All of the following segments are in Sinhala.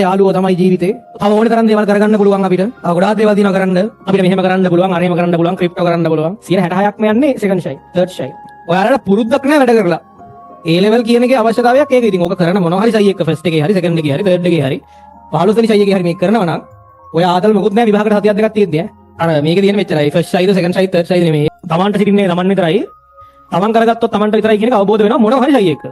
යාළුවෝ තමයි ජීවිතේ. තව ඕනේ තරම් දේවල් කරගන්න පුළුවන් අපිට. තව ගොඩාක් දේවල් දිනව කරන්න. අපිට මෙහෙම කරන්න පුළුවන්, අරේම කරන්න පුළුවන්, ක්‍රිප්ටෝ කරන්න පුළුවන්. 66%ක්ම යන්නේ සෙකන්ඩ් ෂයි, තර්ඩ් ෂයි. ඔයාලට පුරුද්දක් නැහැ වැඩ කරලා. A level කියන එකේ අවශ්‍යතාවයක් ඒක. ඉතින් ඕක කරන මොනවා හරි ෂයි එක ෆස්ට් එකේ හරි, සෙකන්ඩ් එකේ හරි, තර්ඩ් එකේ හරි, 15 වෙනි ෂයි එකේ හරි මේක කරනවා නම් ඔය ආතල් මොකුත් නැහැ විභාගයට සතියක් දෙකක් තියෙද්දී අර මේකේ තියෙන මෙච්චරයි. ෆස්ට් ෂයිද, සෙකන්ඩ් ෂයිද, තර්ඩ් ෂයිද නෙමෙයි. තමන්ට සිටින්නේ තමන් විතරයි. තමන් කරගත්තොත් තමන්ට විතරයි කියන එක අවබෝධ වෙනවා මොනවා හරි ෂයි එක.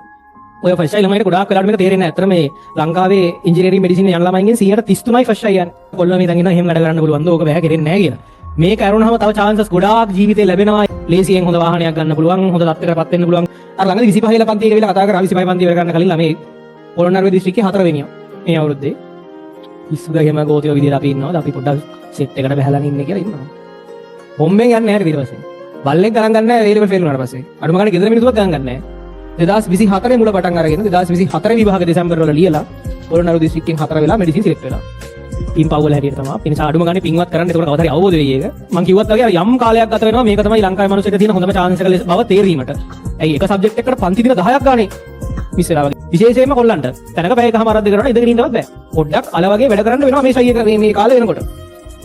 ඔය ෆස්ට් ෂයි ළමයිට ගොඩාක් වෙලාවට මේක තේරෙන්නේ නැහැ. අතර මේ ලංකාවේ ඉංජිනේරින් මෙඩිසින් යන ළමයින්ගෙන් 133යි ෆස්ට් ෂයි යන්නේ. කොල්ලෝ මේ දැන් ඉන්නවා එහෙම වැඩ කරන්න පුළුවන්ද? ඕක බෑ කෙරෙන්නේ නැහැ කියලා. මේක අරුණාම තව chances ගොඩාක් ජීවිතේ ලැබෙනවා. ලේසියෙන් හොඳ වාහනයක් ගන්න පුළුවන්, හොඳ තත්ත්වයකටපත් වෙන්න පුළුවන්. අර ළඟදී 25 ල පන්තියේ ගිහලා කතා කරා 25 පන්තිය වැඩ ගන්න කලින් ළමයි පොළොන්නරුව දිස්ත්‍රික්කයේ 4 වෙනියෝ. මේ අවුරුද්දේ ඉස්සුගා එහෙම ගෝතියෝ විදියට අපි ඉන්නවද? අපි පොඩ්ඩක් සෙට් එකට බහලා ඉන්නේ කියලා ඉන්නවා. හොම්බෙන් යන්නේ නැහැ ඊට පස්සේ. බල්ලෙන් ගණන් ගන්න නැහැ A level ෆේල් වුණාට පස්සේ. අඩුම ගානේ ගෙදර මිනිස්සුත් ගණන් ගන්න නැහැ. 2024 මුල පටන් අරගෙන 2024 විභාග දෙසැම්බර් වල ලියලා පොළොන්නරුව දිස්ත්‍රික්කයෙන් 4 වෙලා මෙඩිසින් සිලෙක්ට් වෙලා. පින් පවුල හැටියට තමයි. ඒ නිසා අඩුම ගානේ පින්වත් කරන්න ඒකට කවදාද හරි අවබෝධ වෙයි ඒක. මම කිව්වත් වගේ යම් කාලයක් ගත වෙනවා මේක තමයි ලංකාවේ මිනිස්සුන්ට තියෙන හොඳම chance එක බව තේරීමට. ඇයි එක සබ්ජෙක්ට් එකකට පන්ති දින 10ක් ගානේ මිස් වෙලා වගේ. විශේෂයෙන්ම කොල්ලන්ට තැනක පැය එකමාරක් දෙක කරනවා ඉඳගෙන ඉන්නවත් බෑ. පොඩ්ඩක් අල වගේ වැඩ කරන්න වෙනවා මේ ෂයි එක මේ කාලේ වෙනකොට.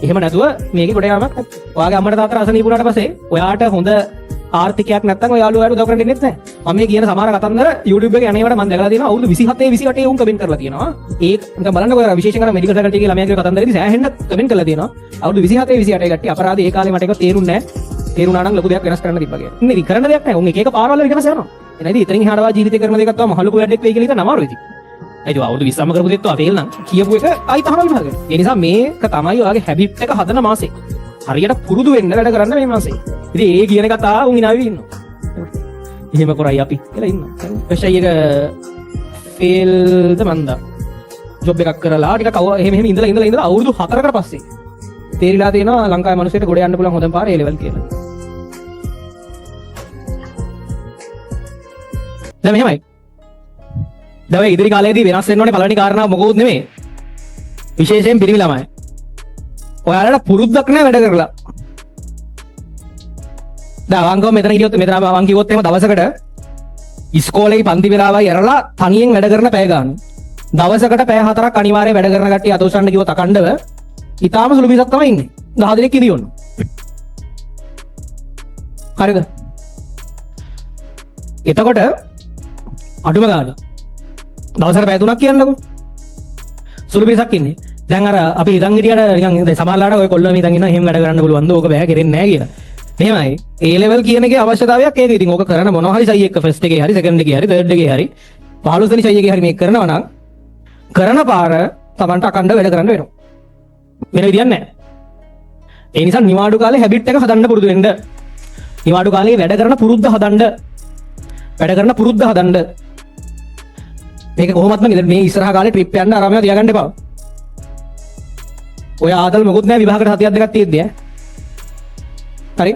එහෙම නැතුව මේකේ කොට යාමක් නැහැ. ඔයාගේ අම්මට තාත්තට අසනීප වුණාට පස්සේ ඔයාට හොඳ ආර්ථිකයක් නැත්නම් ඔය යාළුවාට උදව් කරන්න දෙන්නෙත් නැහැ. මම මේ කියන සමහර කතන්දර YouTube එකේ අනේවට මම දැකලා තියෙනවා අවුරුදු 27 28 උන් කමෙන්ට් කරලා තියෙනවා. ඒක නිකන් බලන්නකෝ විශේෂයෙන් අර මෙඩිකල් ෆැකල්ටි එකේ ළමයාගේ කතන්දරේදී සෑහෙන්න කමෙන්ට් කරලා තියෙනවා. අවුරුදු 27 28 කට්ටිය අපරාධي ඒ කාලේ මට ඒක තේරුන්නේ නැහැ. තේරුණා නම් ලොකු දෙයක් වෙනස් කරන්න තිබ්බා කියලා. ඉන්නේ කරන්න දෙයක් නැහැ. උන් එක එක පාරවල් වල වෙනස් කරනවා. එනයිද ඉතින් එහාටවා ජීවිතේ කරන දෙයක්වත් තව මහලුකු වැඩක් වෙයි කියලා හිතන අමාරුයි ඉතින්. ඒ කිය අවුරුදු 20ම කරපු දෙයක් තව ෆේල් නම් කියපු එක ආයි තහනම් විභාගය. ඒ නිසා මේක තමයි ඔයාගේ හැබිට් එක හදන මාසේ. හරියට පුරුදු වෙන්න වැඩ කරන්න මේ මාසේ. ඉතින් ඒ කියන එක තා උන් ඉනාවි ඉන්නවා. එහෙම කරයි අපි කියලා ඉන්නවා. ෆස්ට් එක ෆේල්ද මන්දා. ජොබ් එකක් කරලා ටිකක් එහෙම ඉඳලා අවුරුදු 4කට පස්සේ තේරිලා තියෙනවා ලංකාවේ මිනිස්සුන්ට ගොඩ යන්න පුළුවන් හොඳම පාර A level කියලා. දැන් මෙහෙමයි. දැන් ඉදිරි කාලේදී වෙනස් වෙන්න ඕනේ පළවෙනි කාරණාව මොකෝත් නෙමෙයි. විශේෂයෙන් පිරිමි ළමයි. ඔයාලට පුරුද්දක් නැහැ වැඩ කරලා. දැන් අවංකව මෙතන හිටියොත් මෙතන අවංක කිව්වොත් එහෙම දවසකට ඉස්කෝලේ පන්ති වෙලාවයි ඇරලා තනියෙන් වැඩ කරන පැය ගන්න. දවසකට පැය 4ක් අනිවාර්යයෙන් වැඩ කරන කට්ටිය අතෝසන්න කිව්වොත් අකණ්ඩව ඊටාම සුළු පිටක් තමයි ඉන්නේ. 10 දෙනෙක් ඉදී ඔන්න. හරිද? එතකොට අඩුම ගාන දවසකට පැය 3ක් කියන්නකෝ. සුළු පිටක් ඉන්නේ. දැන් අර අපි ඉඳන් හිටියට නිකන් සමහරලාට ඔය කොල්ලෝ මේ ඉඳන් ඉන්නවා එහෙම වැඩ කරන්න පුළුවන්ද? ඕක බෑ කෙරෙන්නේ නැහැ කියලා. මෙහෙමයි A level කියන එකේ අවශ්‍යතාවයක් ඒක. ඉතින් ඕක කරන මොනවා හරි ෂයි එක ෆස්ට් එකේ හරි, සෙකන්ඩ් එකේ හරි, තර්ඩ් එකේ හරි, 15 වෙනි ෂයි එකේ හරි මේක කරනවා නම් කරන පාර Tamanට අකණ්ඩව වැඩ කරන්න වෙනවා. වෙන විදියක් නැහැ. ඒ නිසා නිවාඩු කාලේ හැබිට් එක හදන්න පුරුදු වෙන්න. නිවාඩු කාලේ වැඩ කරන පුරුද්ද හදන්න. වැඩ කරන පුරුද්ද හදන්න. මේක කොහොමත්ම මේ ඉස්සරහ කාලේ ට්‍රිප් යන්න ආරාමයක් තියාගන්න එපා. ඔය ආදල් මොකුත් නැහැ විභාගයට සතියක් දෙකක් තියෙද්දී හරි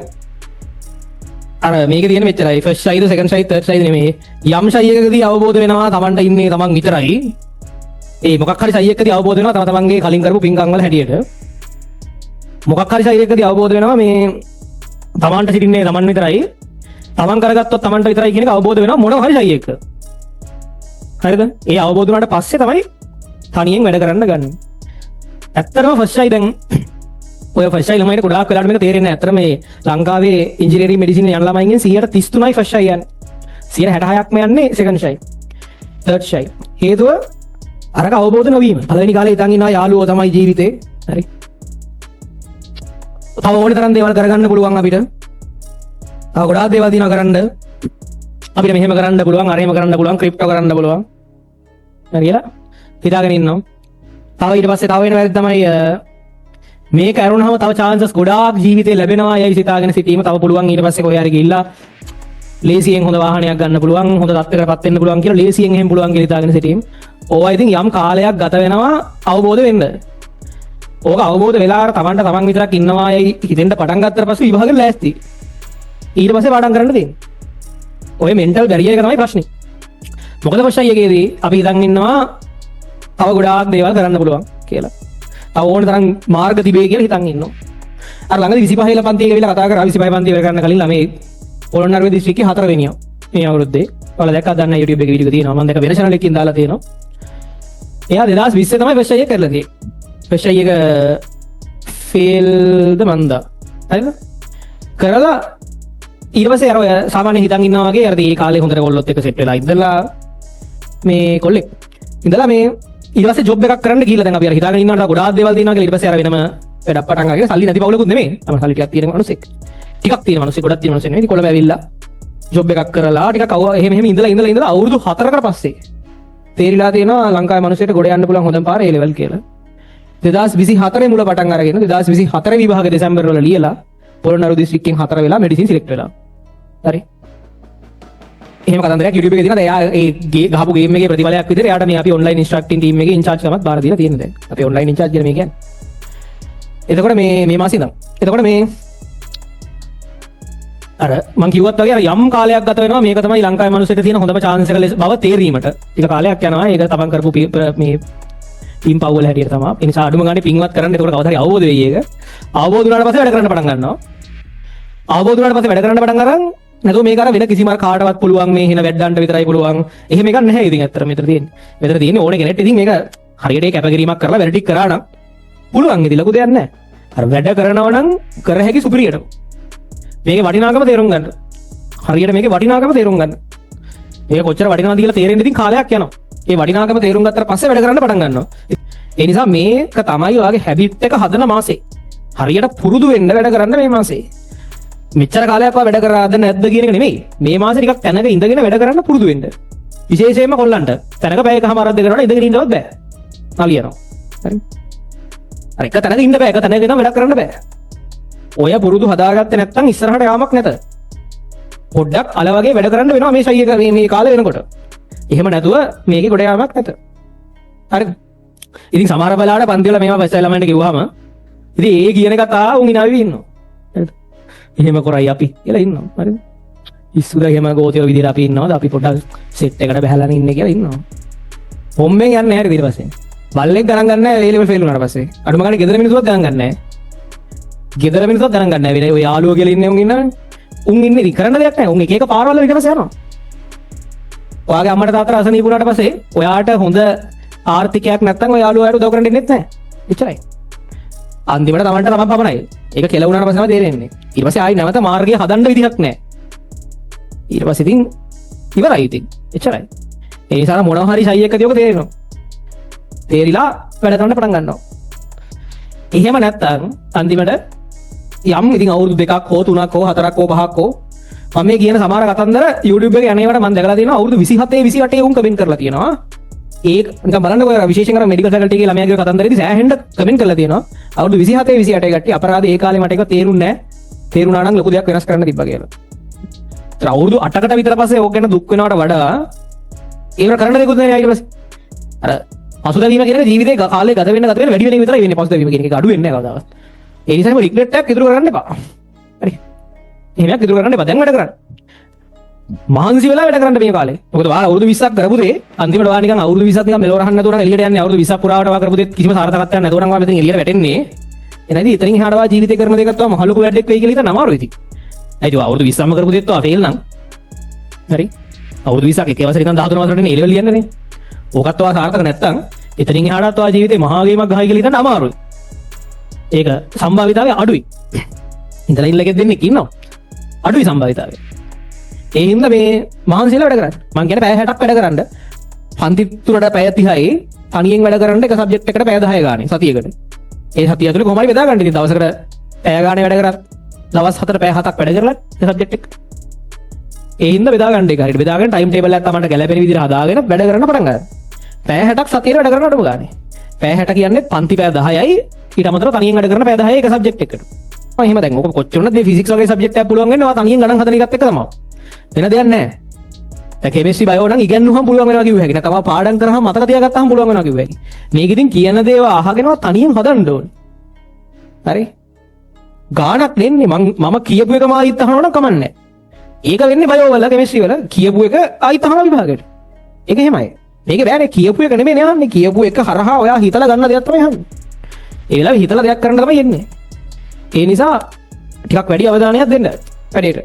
අර මේකේ තියෙන මෙච්චරයි. ෆස්ට් ෂයිද, සෙකන්ඩ් ෂයිද, තර්ඩ් ෂයිද නෙමෙයි. යම් ෂයි එකකදී අවබෝධ වෙනවා Tamanට ඉන්නේ Taman විතරයි. ඒ මොකක් හරි ෂයි එකකදී අවබෝධ වෙනවා තමන්ගේ කලින් කරපු පින්කම් වල හැටියට. මොකක් හරි ෂයි එකකදී අවබෝධ වෙනවා මේ Tamanට සිටින්නේ Taman විතරයි. Taman කරගත්තොත් Tamanට විතරයි කියන එක අවබෝධ වෙනවා මොනවා හරි ෂයි එකක. හරිද? ඒ අවබෝධ වුණාට පස්සේ තමයි තනියෙන් වැඩ කරන්න ගන්න. ඇත්තටම ෆස්ට් ෂයි දැන් ඔය ෆස්ට් ෂයි ළමයිට ගොඩාක් වෙලාවට මේක තේරෙන්නේ නැහැ. ඇත්තටම මේ ලංකාවේ ඉංජිනේරින් මෙඩිසින් යන ළමයින්ගෙන් 133යි ෆස්ට් ෂයි යන්නේ. 66%ක්ම යන්නේ සෙකන්ඩ් ෂයි, තර්ඩ් ෂයි. හේතුව අරක අවබෝධ නොවීම. පළවෙනි කාලේ ඉඳන් ඉන්නවා යාළුවෝ තමයි ජීවිතේ. හරි. තව ඕනේ තරම් දේවල් කරගන්න පුළුවන් අපිට. තව ගොඩාක් දේවල් දිනව කරන්න. අපිට මෙහෙම කරන්න පුළුවන්, අරේම කරන්න පුළුවන්, ක්‍රිප්ටෝ කරන්න පුළුවන්. හරියලා හිතාගෙන ඉන්නවා. තව ඊට පස්සේ තව වෙන වැඩ තමයි මේක අරුණාම තව chances ගොඩාක් ජීවිතේ ලැබෙනවා යයි සිතාගෙන සිටීම තව පුළුවන්. ඊට පස්සේ කොහේ හරි ගිහිල්ලා ලේසියෙන් හොඳ වාහනයක් ගන්න පුළුවන්, හොඳ තත්ත්වයකටපත් වෙන්න පුළුවන් කියලා ලේසියෙන් එහෙම පුළුවන් කියලා හිතාගෙන සිටීම. ඕවා ඉතින් යම් කාලයක් ගත වෙනවා අවබෝධ වෙන්න. ඕක අවබෝධ වෙලා තමන්ට තමන් විතරක් ඉන්නවා යයි හිතෙන්න පටන් ගත්තට පස්සේ විභාගෙට ලෑස්ති. ඊට පස්සේ පාඩම් කරන්න තියෙන්නේ. ඔය මෙන්ටල් බැරියර් එක තමයි ප්‍රශ්නේ. මොකද ෆස්ට් එකේදී අපි හිතන් ඉන්නවා තව ගොඩාක් දේවල් කරන්න පුළුවන් කියලා. තව ඕන තරම් මාර්ග තිබේ කියලා හිතන් ඉන්නවා. අර ළඟදී 25 ල පන්තියේ ගිහලා කතා කරා 25 පන්තිය ඉවර කරන්න කලින් ළමයි පොළොන්නරුව දිස්ත්‍රික්කයේ 4 වෙනියෝ මේ අවුරුද්දේ. ඔයාලා දැක්කද දන්න YouTube එකේ වීඩියෝ තියෙනවා. මම දැක්ක වෙන channel එකකින් දාලා තියෙනවා. එයා 2020 තමයි ෆ්‍රෙෂ් එක කරලා තියෙන්නේ. ෆ්‍රෙෂ් එක ෆේල්ද මන්දා. හරිද? කරලා ඊට පස්සේ අර ඔය සාමාන්‍ය හිතන් ඉන්නවා වගේ අර ඒ කාලේ හොඳට කොල්ලොත් එක්ක සෙට් වෙලා ඉඳලා මේ කොල්ලෙක් ඉඳලා මේ ඊට පස්සේ ජොබ් එකක් කරන්න ගිහලා දැන් අපි අර හිතාගෙන ඉන්නවා ගොඩාක් දේවල් තියෙනවා කියලා ඊට පස්සේ අර වෙනම වැඩක් පටන් ගන්න සල්ලි නැති පවුලකුත් නෙමෙයි. තමයි සල්ලි ටිකක් තියෙන මිනිස්සෙක්. ටිකක් තියෙන මිනිස්සෙක් ගොඩක් තියෙන මිනිස්සෙක් නෙමෙයි. කොළඹ ඇවිල්ලා ජොබ් එකක් කරලා ටිකක් එහෙම ඉඳලා අවුරුදු 4කට පස්සේ තේරිලා තියෙනවා ලංකාවේ මිනිස්සුන්ට ගොඩ යන්න පුළුවන් හොඳම පාර A level කියලා. 2024 මුල පටන් අරගෙන 2024 විභාග දෙසැම්බර් වල ලියලා පොළොන්නරු දිස්ත්‍රික්කෙන් 4 වෙලා මෙඩිසින් සිලෙක්ට් වෙලා. හරි. එහෙම කතන්දරයක් YouTube එකේ තියෙනවා. එයා ඒ ගහපු ගේම් එකේ ප්‍රතිඵලයක් විදිහට එයාට මේ අපි ඔන්ලයින් ඉන්ස්ට්‍රක්ටින් ටීම් එකේ ඉන්චාර්ජ් කමක් බාර දීලා තියෙනවා දැන්. අපි ඔන්ලයින් ඉන්චාර්ජ් කියලා මේ කියන්නේ. එතකොට මේ මාසෙ ඉඳන්. එතකොට මේ අර මං කිව්වත් වගේ අර යම් කාලයක් ගත වෙනවා මේක තමයි ලංකාවේ මිනිස්සුන්ට තියෙන හොඳම chance එක බව තේරීමට. ටික කාලයක් යනවා. ඒක තමන් කරපු මේ ටීම් පව් වල හැටියට තමයි. ඒ නිසා අඩුම ගානේ පින්වත් කරන්න. එතකොට කවදා හරි අවබෝධ වෙයි ඒක. අවබෝධ වුණාට පස්සේ වැඩ කරන්න පටන් ගන්නවා. අවබෝධ වුණාට පස්සේ වැඩ කරන්න පටන් අරන් නැතුව මේක අර වෙන කිසිම කාටවත් පුළුවන් මේ හින වැඩ්ඩන්ට විතරයි පුළුවන්. එහෙම එකක් නැහැ ඉතින් ඇත්තට මෙතන තියෙන්නේ. මෙතන තියෙන්නේ ඕනේ කෙනෙක්ට ඉතින් මේක හරියට ඒ කැපකිරීමක් කරලා වැඩ ටික කරා නම් පුළුවන්. ඉතින් ලොකු දෙයක් නැහැ. අර වැඩ කරනවා නම් කර හැකි සුපිරියට. මේකේ වටිනාකම තේරුම් ගන්න. හරියට මේකේ වටිනාකම තේරුම් ගන්න. මේක කොච්චර වටිනවද කියලා තේරෙන්න ඉතින් කාලයක් යනවා. ඒ වටිනාකම තේරුම් ගත්තට පස්සේ වැඩ කරන්න පටන් ගන්නවා. ඒ නිසා මේක තමයි ඔයාගේ හැබිට් එක හදන මාසේ. හරියට පුරුදු වෙන්න වැඩ කරන්න මේ මාසේ. මෙච්චර කාලයක් වැඩ කරාද නැද්ද කියන එක නෙමෙයි. මේ මාසේ ටිකක් තැනක ඉඳගෙන වැඩ කරන්න පුරුදු වෙන්න. විශේෂයෙන්ම කොල්ලන්ට තැනක පැය එකමාරක් දෙකකට ඉඳගෙන ඉන්නවත් බෑ. නලියනවා. හරි. අර එක තැනක ඉන්න බෑ. එක තැනක ඉඳන් වැඩ කරන්න බෑ. ඔය පුරුදු හදාගත්තේ නැත්නම් ඉස්සරහට යාමක් නැත. පොඩ්ඩක් අල වගේ වැඩ කරන්න වෙනවා මේ ෂයි එක මේ කාලේ වෙනකොට. එහෙම නැතුව මේකේ ගොඩ යාමක් නැත. හරිද? ඉතින් සමහර වෙලාවට පන්ති වල මේවා වැස්සයි ළමයින්ට කිව්වහම ඉතින් ඒ කියන එක තා උන් ඉනාවි ඉන්නවා. හරිද? එහෙම කරයි අපි කියලා ඉන්නවා. හරිද? ඉස්සුද එහෙම ගෝතිය විදිහට අපි ඉන්නවද? අපි පොඩ්ඩක් සෙට් එකකට බහලා ඉන්නේ කියලා ඉන්නවා. හොම්බෙන් යන්නේ නැහැ ඊට පස්සේ. බල්ලෙක් ගණන් ගන්න නැහැ A level ෆේල් වුණාට පස්සේ. අඩුම ගානේ ගෙදර මිනිස්සුවත් ගණන් ගන්න නැහැ. ගෙදර මිනිස්සුත් ගණන් ගන්න නැහැ. ඔය යාළුවෝ කියලා ඉන්නේ උන් ඉන්නවනේ. උන් ඉන්නේ ඉතින් කරන්න දෙයක් නැහැ. උන් එක එක පාරවල් ඊට පස්සේ යනවා. ඔයාගේ අම්මට තාත්තට අසනීප වුණාට පස්සේ ඔයාට හොඳ ආර්ථිකයක් නැත්නම් ඔය යාළුවාට උදව් කරන්න දෙන්නෙත් නැහැ. එච්චරයි. අන්තිමට තමන්ට තමන් පමණයි. ඒක කෙල වුණාට පස්සේ තමයි තේරෙන්නේ. ඊට පස්සේ ආයි නැවත මාර්ගය හදන්න විදිහක් නැහැ. ඊට පස්සේ ඉතින් ඉවරයි ඉතින්. එච්චරයි. ඒ නිසා මොනවා හරි ෂයි එකදී ඔක තේරෙනවා. තේරිලා වැඩ කරන්න පටන් ගන්නවා. එහෙම නැත්නම් අන්තිමට යම් ඉතින් අවුරුදු 2ක් හෝ 3ක් හෝ 4ක් හෝ 5ක් හෝ මම මේ කියන සමහර කතන්දර YouTube එකේ යන්නේවට මම දැකලා තියෙනවා අවුරුදු 27 28 උන් කමෙන්ට් කරලා තියෙනවා. ඒක නිකන් බලන්නකො විශේෂයෙන් අර මෙඩිකල් ෆැකල්ටි එකේ ළමයාගේ කතන්දරේදී සෑහෙන්න කමෙන්ට් කරලා තියෙනවා. අවුරුදු 27 28 කට්ටිය අපරාධ ඒ කාලේ මට ඒක තේරුන්නේ නැහැ. තේරුණා නම් ලොකු දෙයක් වෙනස් කරන්න තිබ්බා කියලා. ඒත් අවුරුදු 8කට විතර පස්සේ ඕක ගැන දුක් වෙනවට වඩා ඒවර කරන්න දෙකුත් නැහැ ඊට පස්සේ. අර පසුතැවීම කියන ජීවිතේ කාලේ ගත වෙන්න වැඩි වෙන විතරයි වෙන්නේ පසුතැවීම කියන එක අඩු වෙන්නේ නැහැ කවදාවත්. ඒ නිසාම රිග්‍රෙට් එකක් ඉතුරු කරන්න එපා. හරි. එහෙමයක් ඉතුරු කරන්න එපා. දැන් වැඩ කරන්න. මහන්සි වෙලා වැඩ කරන්න මේ කාලේ. මොකද වා අවුරුදු 20ක් කරපු දේ අන්තිමට වා නිකන් අවුරුදු 20ක් නිකන් මෙලොව රහන්න නැතුව එළියට යන්නේ අවුරුදු 20ක් පුරාවට වා කරපු දේ කිසිම සාර්ථකත්වයක් නැතුව නම් වා මෙතන එළියට වැටෙන්නේ. එනයිද ඉතින් එහාට වා ජීවිතේ කරන දේකත් වා මහලුකු වැඩක් වෙයි කියලා හිතන අමාරුයි ඉතින්. ඒයි අවුරුදු 20ක්ම කරපු දේත් වා ෆේල් නම්. හරි. අවුරුදු 20ක් එකේ වසරේ ඉඳන් 13 වසරට එළියට ලියන්නේ නේ. ඕකත් වා සාර්ථක නැත්තම් එතනින් එහාටත් වා ජීවිතේ මහා ගේමක් ගහයි කියලා හිතන්න අමාරුයි. ඒක සම්භාවිතාවය අඩුයි. ඉඳලා ඉල්ලකෙත් දෙන්නෙක් ඉන්නවා. අඩුයි සම්භාවිතාවය. ඒ හින්දා මේ මහන්සියලා වැඩ කරන්න. මං කියන්නේ පැය 60ක් වැඩ කරන්න. පන්ති තුනට පැය 30යි තනියෙන් වැඩ කරන්න එක සබ්ජෙක්ට් එකකට පැය 10 ගානේ සතියකට. ඒ සතිය ඇතුලේ කොහොම හරි බෙදා ගන්න. ඉතින් දවසකට පැය ගානේ වැඩ කරත් දවස් 4 පැය 7ක් වැඩ කරලා ඒ සබ්ජෙක්ට් එක. ඒ හින්දා බෙදා ගන්න එක හරියට බෙදාගෙන ටයිම් ටේබල් එකක් තමයි ගැලපෙන විදිහට හදාගෙන වැඩ කරන්න පටන් ගන්න. පැය 60ක් සතියේ වැඩ කරනකොටම ගානේ. පැය 60 කියන්නේ පන්ති පැය 10යි ඊට අමතරව තනියෙන් වැඩ කරන පැය 10යි එක සබ්ජෙක්ට් එකකට. මම එහෙම දැන් ඔක කොච්චර උනත් මේ ෆිසික්ස් වගේ සබ්ජෙක්ට් එකක් පුළුවන් වෙන්නේ ඔයා තනියෙන් ගණන් හදන එකත් එක්ක තමයි. වෙන දෙයක් නැහැ. දැන් කෙමිස්ට්‍රි බයෝ නම් ඉගෙනුවහම පුළුවන් වෙනවා කිව්ව හැකි. නැත්නම් පාඩම් කරාම මතක තියාගත්තාම පුළුවන් වෙනවා කිව්ව හැකි. මේක ඉතින් කියන දේව අහගෙනව තනියෙන් හදන්න ඕනේ. හරි? ගාණක් දෙන්නේ මම කියපු එක මායිත් අහනවා නම් කමන්නේ. ඒක වෙන්නේ බයෝ වල කෙමිස්ට්‍රි වල කියපු එක ආයිත් අහනවා විභාගෙට. ඒක එහෙමයි. මේක බෑනේ කියපු එක නෙමෙයි යන්නේ. කියපු එක හරහා ඔයා හිතලා ගන්න දෙයක් තමයි යන්නේ. ඒ වෙලාවේ හිතලා දෙයක් කරන්න තමයි යන්නේ. ඒ නිසා ටිකක් වැඩි අවධානයක් දෙන්න වැඩේට.